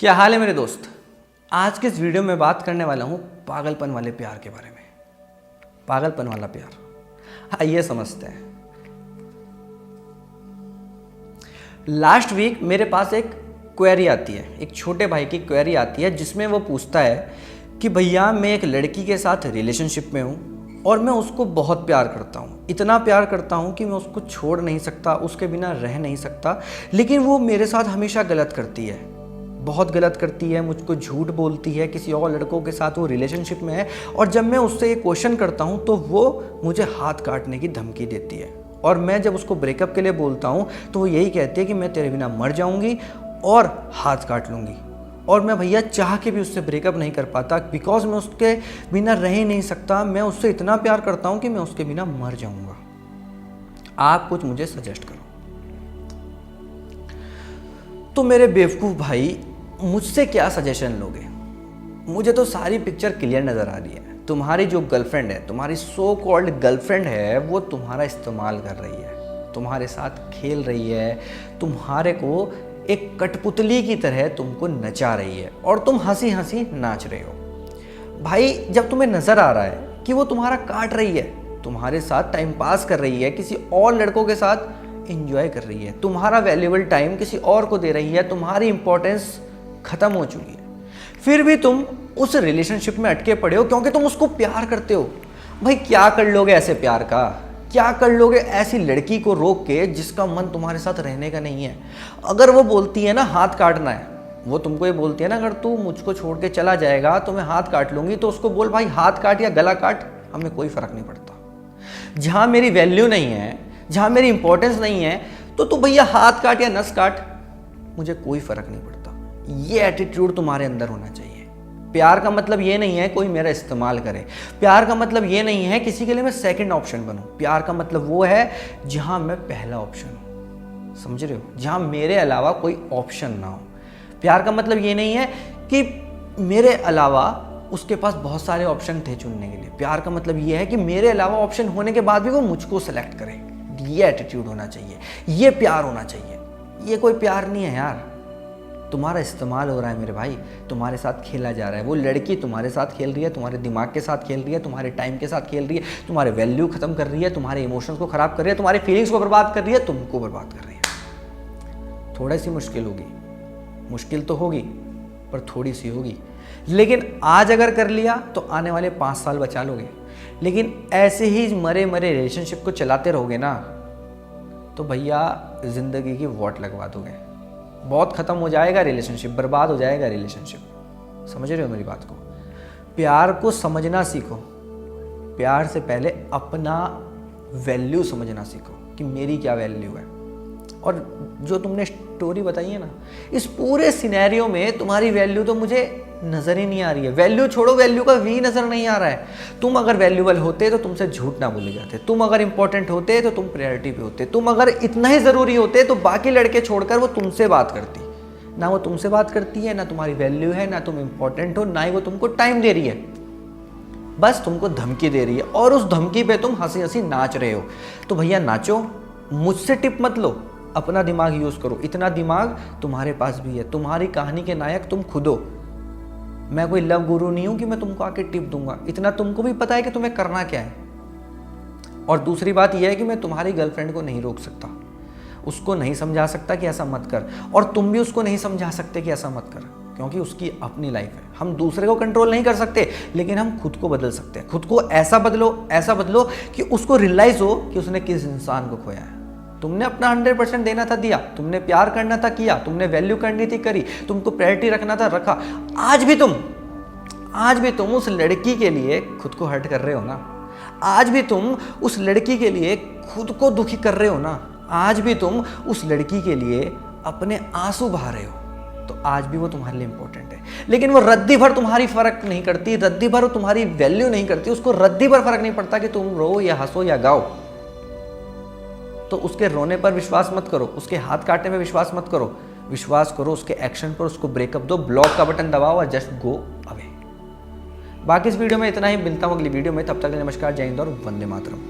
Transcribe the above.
क्या हाल है मेरे दोस्त। आज के इस वीडियो में बात करने वाला हूँ पागलपन वाले प्यार के बारे में। पागलपन वाला प्यार, आइए समझते हैं। लास्ट वीक मेरे पास एक क्वेरी आती है, एक छोटे भाई की क्वेरी आती है, जिसमें वो पूछता है कि भैया मैं एक लड़की के साथ रिलेशनशिप में हूँ और मैं उसको बहुत प्यार करता हूँ, इतना प्यार करता हूँ कि मैं उसको छोड़ नहीं सकता, उसके बिना रह नहीं सकता, लेकिन वो मेरे साथ हमेशा गलत करती है, बहुत गलत करती है, मुझको झूठ बोलती है, किसी और लड़कों के साथ वो रिलेशनशिप में है, और जब मैं उससे ये क्वेश्चन करता हूँ तो वो मुझे हाथ काटने की धमकी देती है। और मैं जब उसको ब्रेकअप के लिए बोलता हूँ तो वो यही कहती है कि मैं तेरे बिना मर जाऊँगी और हाथ काट लूँगी। और मैं भैया चाह के भी उससे ब्रेकअप नहीं कर पाता, बिकॉज मैं उसके बिना रह ही नहीं सकता। मैं उससे इतना प्यार करता हूँ कि मैं उसके बिना मर जाऊँगा। आप कुछ मुझे सजेस्ट करो। तो मेरे बेवकूफ़ भाई, मुझसे क्या सजेशन लोगे? मुझे तो सारी पिक्चर क्लियर नज़र आ रही है। तुम्हारी जो गर्लफ्रेंड है, तुम्हारी सो कॉल्ड गर्लफ्रेंड है, वो तुम्हारा इस्तेमाल कर रही है, तुम्हारे साथ खेल रही है, तुम्हारे को एक कठपुतली की तरह तुमको नचा रही है और तुम हंसी हंसी नाच रहे हो। भाई जब तुम्हें नज़र आ रहा है कि वो तुम्हारा काट रही है, तुम्हारे साथ टाइम पास कर रही है, किसी और लड़कों के साथ एंजॉय कर रही है, तुम्हारा वैल्यूएबल टाइम किसी और को दे रही है, तुम्हारी इंपॉर्टेंस खत्म हो चुकी है, फिर भी तुम उस रिलेशनशिप में अटके पड़े हो क्योंकि तुम उसको प्यार करते हो। भाई क्या कर लोगे ऐसे प्यार का? क्या कर लोगे ऐसी लड़की को रोक के जिसका मन तुम्हारे साथ रहने का नहीं है? अगर वो बोलती है ना हाथ काटना है, वो तुमको ये बोलती है ना अगर तू मुझको छोड़ के चला जाएगा तो मैं हाथ काट लूंगी, तो उसको बोल भाई हाथ काट या गला काट, हमें कोई फर्क नहीं पड़ता। जहां मेरी वैल्यू नहीं है, जहां मेरी इंपॉर्टेंस नहीं है, तो तू भैया हाथ काट या नस काट, मुझे कोई फर्क नहीं पड़ता। ये एटीट्यूड तुम्हारे अंदर होना चाहिए। प्यार का मतलब ये नहीं है कोई मेरा इस्तेमाल करे, प्यार का मतलब ये नहीं है किसी के लिए मैं सेकंड ऑप्शन बनूं। प्यार का मतलब वो है जहां मैं पहला ऑप्शन हूं, समझ रहे हो? जहां मेरे अलावा कोई ऑप्शन ना हो। प्यार का मतलब ये नहीं है कि मेरे अलावा उसके पास बहुत सारे ऑप्शन थे चुनने के लिए। प्यार का मतलब ये है कि मेरे अलावा ऑप्शन होने के बाद भी वो मुझको सेलेक्ट करे। ये एटीट्यूड होना चाहिए, ये प्यार होना चाहिए। ये कोई प्यार नहीं है यार, तुम्हारा इस्तेमाल हो रहा है मेरे भाई, तुम्हारे साथ खेला जा रहा है। वो लड़की तुम्हारे साथ खेल रही है, तुम्हारे दिमाग के साथ खेल रही है, तुम्हारे टाइम के साथ खेल रही है, तुम्हारे वैल्यू खत्म कर रही है, तुम्हारे इमोशंस को खराब कर रही है, तुम्हारी फीलिंग्स को बर्बाद कर रही है, तुमको बर्बाद कर रही है। थोड़ी सी मुश्किल होगी, मुश्किल तो होगी पर थोड़ी सी होगी, लेकिन आज अगर कर लिया तो आने वाले 5 साल बचा लोगे। लेकिन ऐसे ही मरे मरे रिलेशनशिप को चलाते रहोगे ना तो भैया जिंदगी की वॉट लगवा दोगे, बहुत खत्म हो जाएगा रिलेशनशिप, बर्बाद हो जाएगा रिलेशनशिप। समझ रहे हो मेरी बात को? प्यार को समझना सीखो। प्यार से पहले अपना वैल्यू समझना सीखो कि मेरी क्या वैल्यू है। और जो तुमने स्टोरी बताई है ना, इस पूरे सिनेरियो में तुम्हारी वैल्यू तो मुझे नजर ही नहीं आ रही है। वैल्यू छोड़ो, वैल्यू का वी नजर नहीं आ रहा है। तुम अगर वैल्यूबल होते तो तुमसे झूठ ना बोले जाते, तुम अगर इंपॉर्टेंट होते तो तुम प्रायोरिटी पे होते, तुम अगर इतना ही जरूरी होते तो बाकी लड़के छोड़कर वो तुमसे बात करती। ना वो तुमसे बात करती है, ना तुम्हारी वैल्यू है, ना तुम इंपॉर्टेंट हो, ना ही वो तुमको टाइम दे रही है, बस तुमको धमकी दे रही है और उस धमकी पे तुम हंसी हंसी नाच रहे हो। तो भैया नाचो, मुझसे टिप मत लो, अपना दिमाग यूज करो। इतना दिमाग तुम्हारे पास भी है, तुम्हारी कहानी के नायक तुम खुद हो। मैं कोई लव गुरु नहीं हूं कि मैं तुमको आके टिप दूंगा, इतना तुमको भी पता है कि तुम्हें करना क्या है। और दूसरी बात यह है कि मैं तुम्हारी गर्लफ्रेंड को नहीं रोक सकता, उसको नहीं समझा सकता कि ऐसा मत कर, और तुम भी उसको नहीं समझा सकते कि ऐसा मत कर, क्योंकि उसकी अपनी लाइफ है। हम दूसरे को कंट्रोल नहीं कर सकते, लेकिन हम खुद को बदल सकते हैं। खुद को ऐसा बदलो कि उसको रियलाइज हो कि उसने किस इंसान को खोया है। तुमने अपना 100% देना था, दिया। तुमने प्यार करना था, किया। तुमने वैल्यू करनी थी, करी। तुमको प्रायोरिटी रखना था, रखा। आज भी तुम उस लड़की के लिए खुद को हर्ट कर रहे हो ना। आज भी तुम उस लड़की के लिए खुद को दुखी कर रहे हो ना। आज भी तुम उस लड़की के लिए अपने आंसू बहा रहे हो, तो आज भी वो तुम्हारे लिए इंपॉर्टेंट है। लेकिन वो रद्दी भर तुम्हारी फर्क नहीं करती, रद्दी भर तुम्हारी वैल्यू नहीं करती। उसको रद्दी भर फर्क नहीं पड़ता कि तुम रो या हंसो या गाओ। तो उसके रोने पर विश्वास मत करो, उसके हाथ काटने पर विश्वास मत करो, विश्वास करो उसके एक्शन पर। उसको ब्रेकअप दो, ब्लॉक का बटन दबाओ और जस्ट गो अवे। बाकी इस वीडियो में इतना ही, मिलता हूँ अगली वीडियो में। तब तक नमस्कार, जय हिंद और वंदे मातरम।